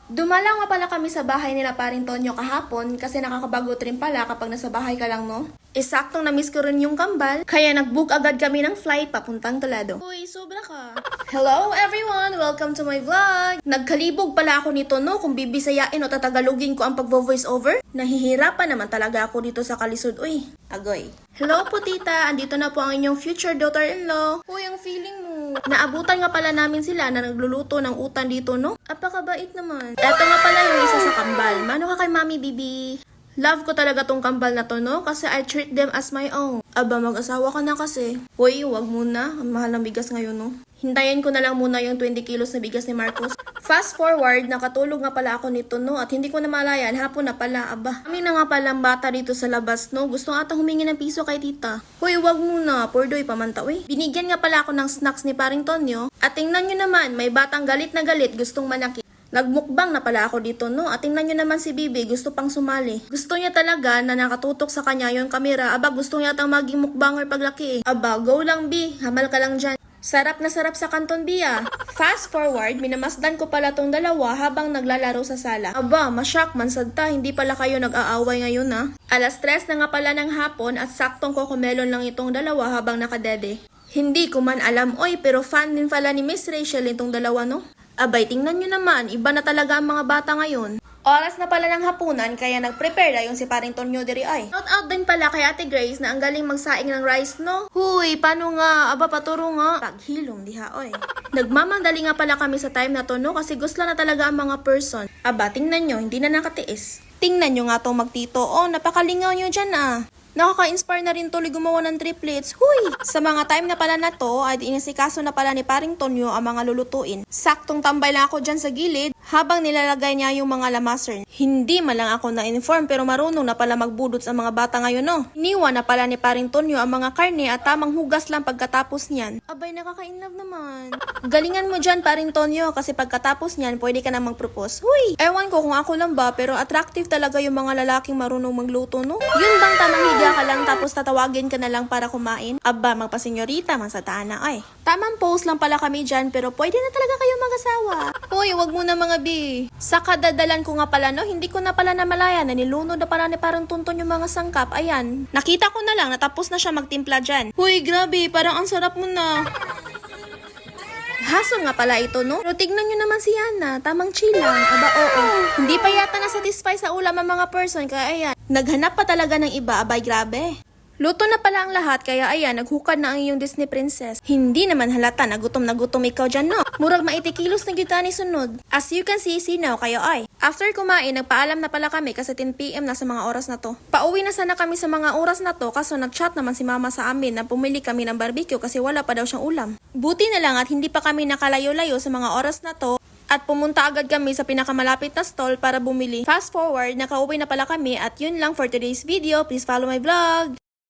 Dumalaw nga pala kami sa bahay nila paring Tonyo kahapon kasi nakakabagot rin pala kapag nasa bahay ka lang, no? Saktong na-miss ko rin yung kambal, kaya nag-book agad kami ng flight papuntang Toledo. Uy, sobra ka. Hello everyone! Welcome to my vlog! Nagkalibog pala ako nito, no? Kung bibisayain o tatagalogin ko ang pag-voice over. Nahihirapan naman talaga ako dito sa kalisod. Uy, agoy. Hello po tita, andito na po ang inyong future daughter-in-law. Uy, ang feeling mo. Naabutan nga pala namin sila na nagluluto ng utan dito, no? Apakabait naman. Eto nga pala yung isa sa kambal. Mano ka kay Mami Bibi? Love ko talaga tong kambal na to, no? Kasi I treat them as my own. Aba, mag-asawa ka na kasi. Hoy, wag muna. Ang mahal ng bigas ngayon, no? Hintayin ko na lang muna yung 20 kilos na bigas ni Marcos. Fast forward, nakatulog nga pala ako nito, no? At hindi ko na malayan, hapon na pala. Aba, kami na nga palang bata dito sa labas, no? Gusto ata humingi ng piso kay tita. Hoy, wag muna. Pordoy pamantaw, eh. Binigyan nga pala ako ng snacks ni paring Tonyo. At tingnan nyo naman, may batang galit na galit, gustong manakit. Nagmukbang na pala ako dito, no? At tingnan nyo naman si Bibi, gusto pang sumali. Gusto niya talaga na nakatutok sa kanya yung kamera. Aba, gusto niya tang maging mukbanger paglaki. Aba, go lang, Bi. Hamal ka lang dyan. Sarap na sarap sa Canton, Bi, ah. Fast forward, minamasdan ko pala tong dalawa habang naglalaro sa sala. Aba, masyak, mansagta, hindi pala kayo nag-aaway ngayon, ah. Alas 3 na nga pala ng hapon at saktong kokomelon lang itong dalawa habang nakadede. Hindi ko man alam, oy, pero fan din pala ni Miss Rachel itong dalawa, no? Abay, tingnan nyo naman, iba na talaga ang mga bata ngayon. Oras na pala ng hapunan, kaya nag-prepare na yung si paring Tonyo diri ay. Shout out din pala kay Ate Grace na ang galing magsaing ng rice, no? Huy, paano nga? Aba, paturo nga. Paghilom, diha, oy. Nagmamandali nga pala kami sa time na to, no? Kasi gusto na talaga ang mga person. Aba, tingnan nyo, hindi na nakatiis. Tingnan nyo nga tong magtito. Oh, napakalingaw nyo dyan, ah. Nakaka-inspire na rin tuloy gumawa ng triplets. Huy! Sa mga time na pala na to, ay inisikaso na pala ni paring Tonyo ang mga lulutuin. Saktong tambay lang ako dyan sa gilid, habang nilalagay niya yung mga lamasern. Hindi man lang ako na-inform pero marunong na pala magbudot sa mga bata ngayon, no? Iniwan na pala ni paring Tonyo ang mga karne at tamang hugas lang pagkatapos niyan. Abay, nakaka-inlove naman. Galingan mo dyan, paring Tonyo, kasi pagkatapos niyan, pwede ka na mag-propose. Huy! Ewan ko kung ako lang ba, pero attractive talaga yung mga lalaking marunong magluto, no? Yun bang tamang higa ka lang tapos tatawagin ka na lang para kumain? Aba, magpasenyorita, masatana ay. Tamang pose lang pala kami dyan, pero pwede na talaga kayo mag-asawa. Hoy, wag mo na mga bi. Sa kadadalan ko nga pala, no, hindi ko na pala namalaya na nilunod na pala ni parang tunton yung mga sangkap. Ayan, nakita ko na lang, natapos na siya magtimpla dyan. Hoy, grabe, parang ang sarap mo na. Hason nga pala ito, no? Pero tignan nyo naman si Yana, tamang chill lang. Aba, oo. Hindi pa yata na-satisfy sa ulam ang mga person, kaya ayan. Naghanap pa talaga ng iba, abay grabe. Luto na pala ang lahat, kaya ayan, naghukad na ang iyong Disney princess. Hindi naman halata, na gutom ikaw dyan, no? Murag maitikilos na gyud ni sunod. As you can see, sinaw kayo ay. After kumain, nagpaalam na pala kami kasi 10 PM na sa mga oras na to. Pauwi na sana kami sa mga oras na to kaso nag-chat naman si mama sa amin na pumili kami ng barbecue kasi wala pa daw siyang ulam. Buti na lang at hindi pa kami nakalayo-layo sa mga oras na to. At pumunta agad kami sa pinakamalapit na stall para bumili. Fast forward, nakauwi na pala kami at yun lang for today's video. Please follow my vlog!